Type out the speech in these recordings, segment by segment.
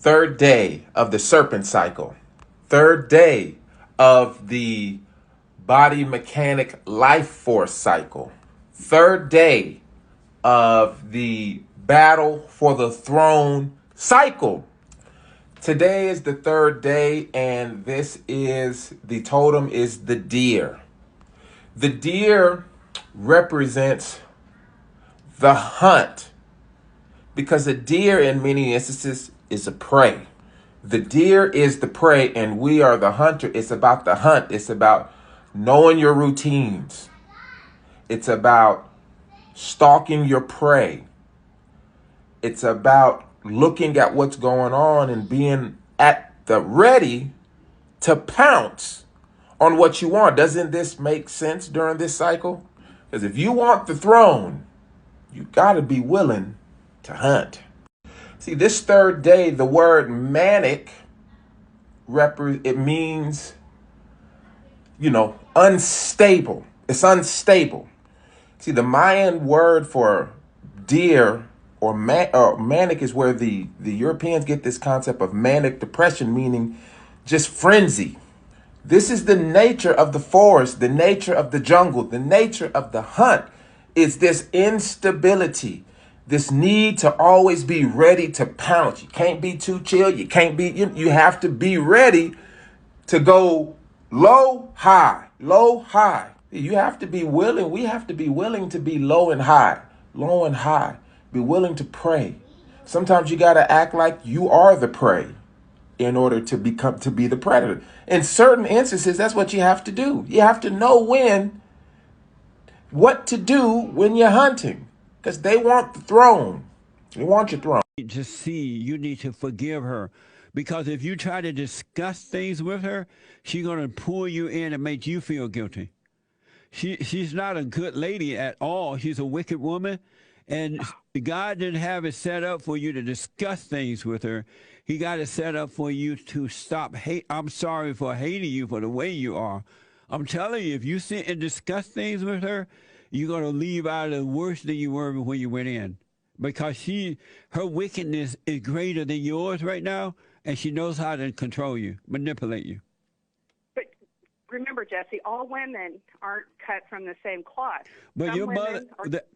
Third day of the serpent cycle. Third day of the body mechanic life force cycle. Third day of the battle for the throne cycle. Today is the third day, and the totem is the deer. The deer represents the hunt, because a deer in many instances is a prey. The deer is the prey and we are the hunter. It's about the hunt. It's about knowing your routines. It's about stalking your prey. It's about looking at what's going on and being at the ready to pounce on what you want. Doesn't this make sense during this cycle? Because if you want the throne, you got to be willing to hunt. See, this third day, the word manic, it means, unstable. It's unstable. See, the Mayan word for deer or manic is where the Europeans get this concept of manic depression, meaning just frenzy. This is the nature of the forest, the nature of the jungle, the nature of the hunt. It's this instability, this need to always be ready to pounce. You can't be too chill. You can't be, you have to be ready to go low, high, low, high. You have to be willing. We have to be willing to be low and high, low and high. Be willing to pray. Sometimes you got to act like you are the prey in order to be the predator. In certain instances, that's what you have to do. You have to know what to do when you're hunting, because they want the throne. They want your throne. To see, you need to forgive her, because if you try to discuss things with her, she's going to pull you in and make you feel guilty. She's not a good lady at all. She's a wicked woman, and God didn't have it set up for you to discuss things with her. He got it set up for you to stop hate. I'm sorry for hating you for the way you are. I'm telling you, if you sit and discuss things with her, you're going to leave out of worse than you were when you went in. Because her wickedness is greater than yours right now, and she knows how to control you, manipulate you. But remember, Jesse, all women aren't cut from the same cloth. But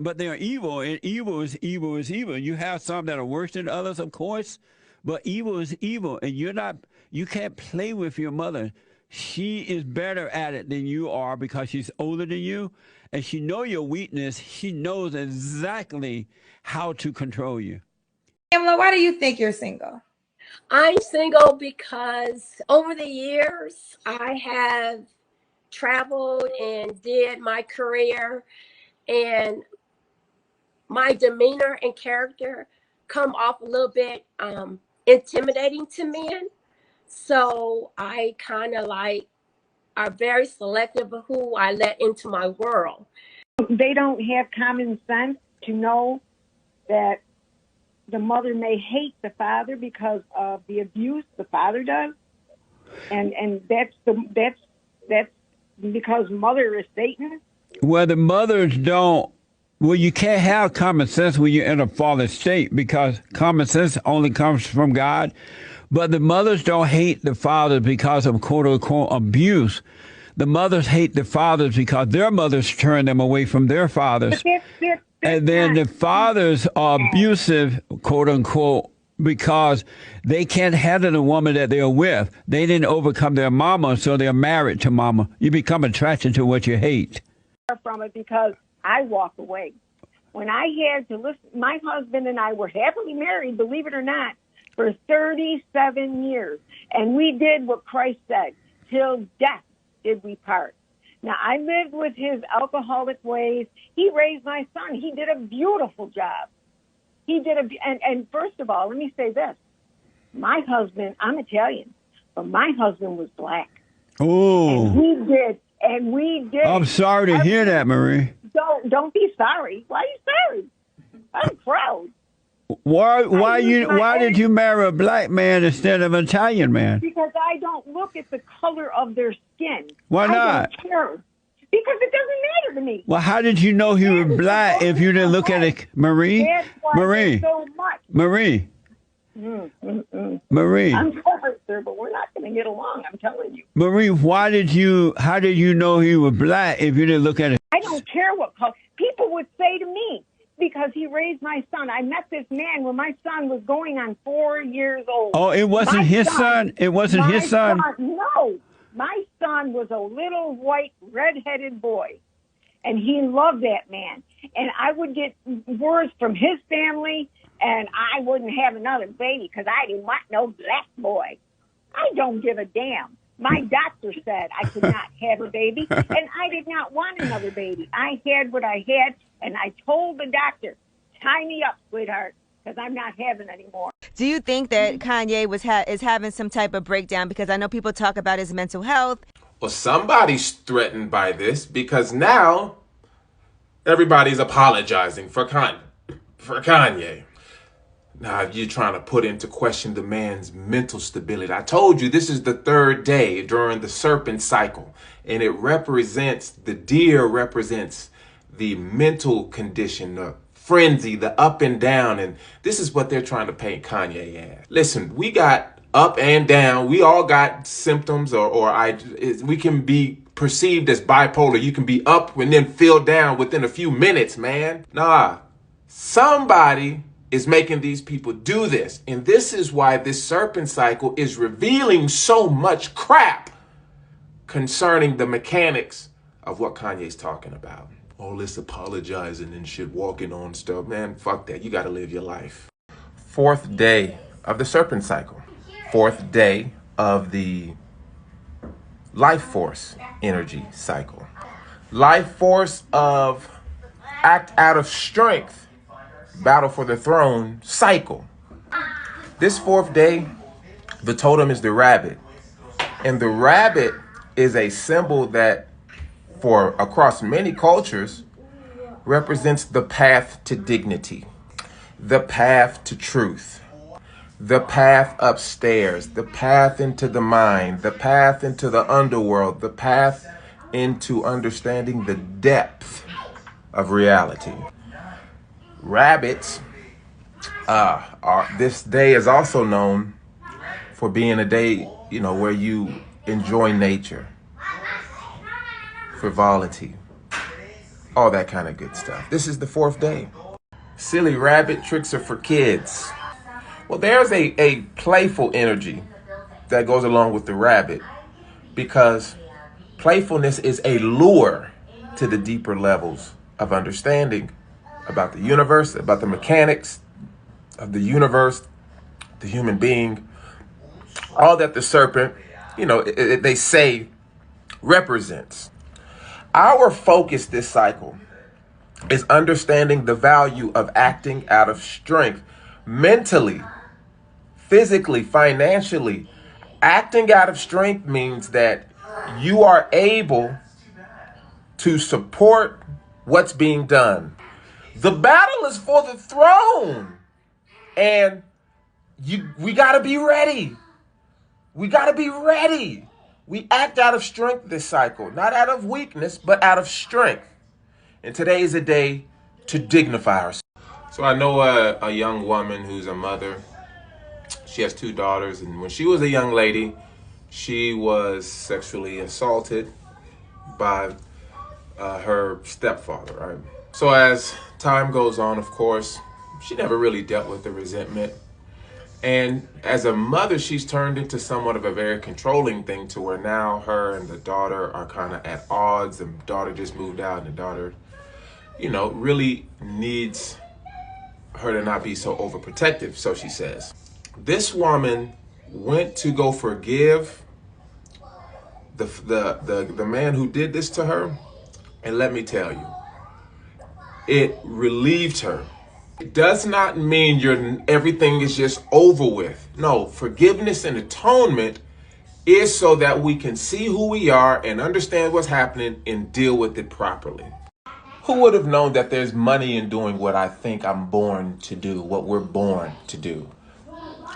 but they are evil, and evil is evil is evil. You have some that are worse than others, of course, but evil is evil, and you can't play with your mother. She is better at it than you are because she's older than you, and she knows your weakness. She knows exactly how to control you. Pamela, why do you think you're single? I'm single because over the years I have traveled and did my career, and my demeanor and character come off a little bit intimidating to men. So I kind of are very selective of who I let into my world. They don't have common sense to know that the mother may hate the father because of the abuse the father does, and that's because mother is Satan. Well, the mothers don't. Well, you can't have common sense when you're in a fallen state, because common sense only comes from God. But the mothers don't hate the fathers because of quote-unquote abuse. The mothers hate the fathers because their mothers turn them away from their fathers. And then the fathers are abusive, quote-unquote, because they can't handle the woman that they're with. They didn't overcome their mama, so they're married to mama. You become attracted to what you hate. From it because I walk away. When I had to listen, my husband and I were happily married, believe it or not, for 37 years. And we did what Christ said, till death did we part. Now, I lived with his alcoholic ways. He raised my son. He did a beautiful job. And first of all, let me say this. My husband, I'm Italian, but my husband was black. Oh. And we did. I'm sorry to hear that, Marie. Don't be sorry. Why are you sorry? I'm proud. Why did you marry a black man instead of an Italian man? Because I don't look at the color of their skin. Why not? I don't care. Because it doesn't matter to me. Well, how did you know he was black if you didn't look at it, Marie? That's why so much. Marie, Marie. I'm sorry, sir, but we're not going to get along. I'm telling you. Marie, how did you know he was black if you didn't look at it? I don't care what color. People would say to me, because he raised my son. I met this man when my son was going on 4 years old. Oh, it wasn't his son? It wasn't his son? No. My son was a little white, red-headed boy, and he loved that man. And I would get words from his family, and I wouldn't have another baby because I didn't want no black boy. I don't give a damn. My doctor said I could not have a baby, and I did not want another baby. I had what I had, and I told the doctor, tie me up, sweetheart, because I'm not having any more. Do you think that Kanye is having some type of breakdown? Because I know people talk about his mental health. Well, somebody's threatened by this because now everybody's apologizing for Kanye. Now, you're trying to put into question the man's mental stability. I told you this is the third day during the serpent cycle, and it represents, the deer represents the mental condition, the frenzy, the up and down, and this is what they're trying to paint Kanye as. Listen, we got up and down. We all got symptoms, we can be perceived as bipolar. You can be up and then feel down within a few minutes, man. Nah, somebody is making these people do this. And this is why this serpent cycle is revealing so much crap concerning the mechanics of what Kanye's talking about. All this apologizing and shit, walking on stuff. Man, fuck that. You got to live your life. Fourth day of the serpent cycle. Fourth day of the life force energy cycle. Life force of act out of strength, battle for the throne cycle. This fourth day, the totem is the rabbit. And the rabbit is a symbol that, for across many cultures, represents the path to dignity, the path to truth, the path upstairs, the path into the mind, the path into the underworld, the path into understanding the depth of reality. Rabbits this day is also known for being a day, where you enjoy nature, frivolity, all that kind of good stuff. This is the fourth day. Silly rabbit tricks are for kids. Well, there's a playful energy that goes along with the rabbit, because playfulness is a lure to the deeper levels of understanding about the universe, about the mechanics of the universe, the human being, all that the serpent, they say represents. Our focus this cycle is understanding the value of acting out of strength, mentally, physically, financially. Acting out of strength means that you are able to support what's being done. The battle is for the throne, and we got to be ready. We got to be ready. We act out of strength this cycle, not out of weakness, but out of strength. And today is a day to dignify ourselves. So I know a young woman who's a mother. She has 2 daughters, and when she was a young lady, she was sexually assaulted by her stepfather, right? So as time goes on, of course, she never really dealt with the resentment. And as a mother, she's turned into somewhat of a very controlling thing, to where now her and the daughter are kind of at odds. The daughter just moved out, and the daughter, really needs her to not be so overprotective, so she says. This woman went to go forgive the man who did this to her, and let me tell you, it relieved her. It does not mean everything is just over with. No, forgiveness and atonement is so that we can see who we are and understand what's happening and deal with it properly. Who would have known that there's money in doing what I think I'm born to do, what we're born to do?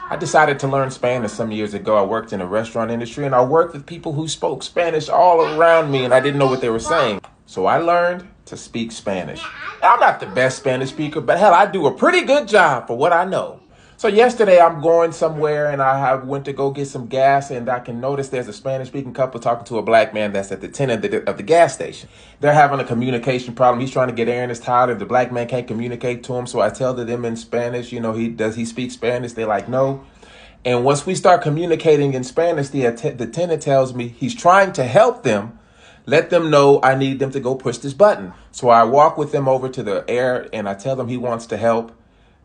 I decided to learn Spanish some years ago. I worked in the restaurant industry, and I worked with people who spoke Spanish all around me, and I didn't know what they were saying. So I learned to speak Spanish. I'm not the best Spanish speaker, but hell, I do a pretty good job for what I know. So yesterday I'm going somewhere and went to go get some gas, and I can notice there's a Spanish speaking couple talking to a black man that's at the tenant of the gas station. They're having a communication problem. He's trying to get air in his tire, and the black man can't communicate to him. So I tell them in Spanish, does he speak Spanish? They're like, no. And once we start communicating in Spanish, the tenant tells me he's trying to help them. Let them know I need them to go push this button. So I walk with them over to the air and I tell them he wants to help.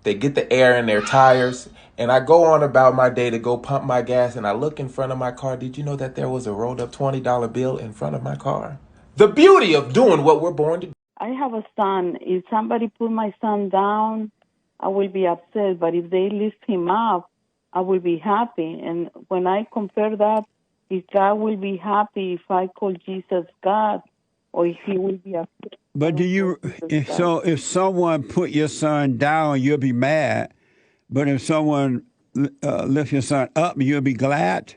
They get the air in their tires, and I go on about my day to go pump my gas, and I look in front of my car. Did you know that there was a rolled up $20 bill in front of my car? The beauty of doing what we're born to do. I have a son. If somebody put my son down, I will be upset. But if they lift him up, I will be happy. And when I compare that, if God will be happy if I call Jesus God, or if he will be upset. But if someone put your son down, you'll be mad. But if someone lift your son up, you'll be glad.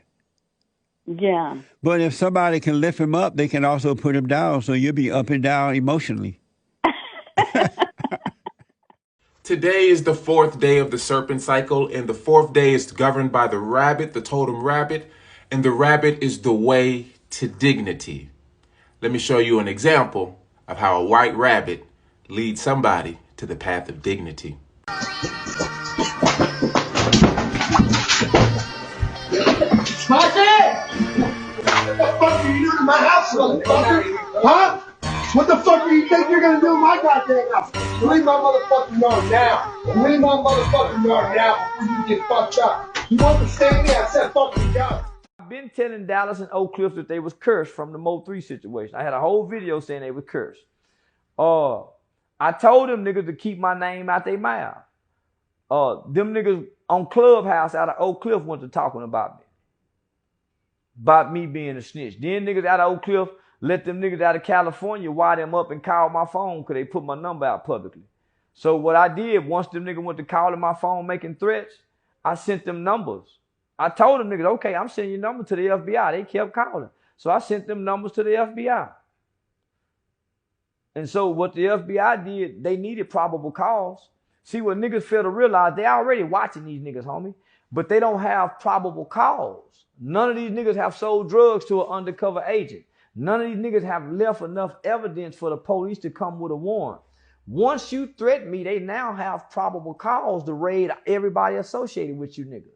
Yeah. But if somebody can lift him up, they can also put him down. So you'll be up and down emotionally. Today is the 4th day of the serpent cycle, and the 4th day is governed by the rabbit, the totem rabbit, and the rabbit is the way to dignity. Let me show you an example of how a white rabbit leads somebody to the path of dignity. What the fuck are you doing in my house, motherfucker? Huh? What the fuck do you think you're gonna do in my goddamn house? Leave my motherfucking yard now. Leave my motherfucking yard now before you get fucked up. You want to stay there? I said fucking go. I've been telling Dallas and Oak Cliff that they was cursed from the Mo 3 situation. I had a whole video saying they were cursed. I told them niggas to keep my name out their mouth. Them niggas on Clubhouse out of Oak Cliff went to talking about me. About me being a snitch. Then niggas out of Oak Cliff let them niggas out of California wire them up and call my phone because they put my number out publicly. So what I did, once them niggas went to calling my phone making threats, I sent them numbers. I told them niggas, okay, I'm sending your number to the FBI. They kept calling. So I sent them numbers to the FBI. And so what the FBI did, they needed probable cause. See, what niggas fail to realize, they already watching these niggas, homie, but they don't have probable cause. None of these niggas have sold drugs to an undercover agent. None of these niggas have left enough evidence for the police to come with a warrant. Once you threaten me, they now have probable cause to raid everybody associated with you niggas.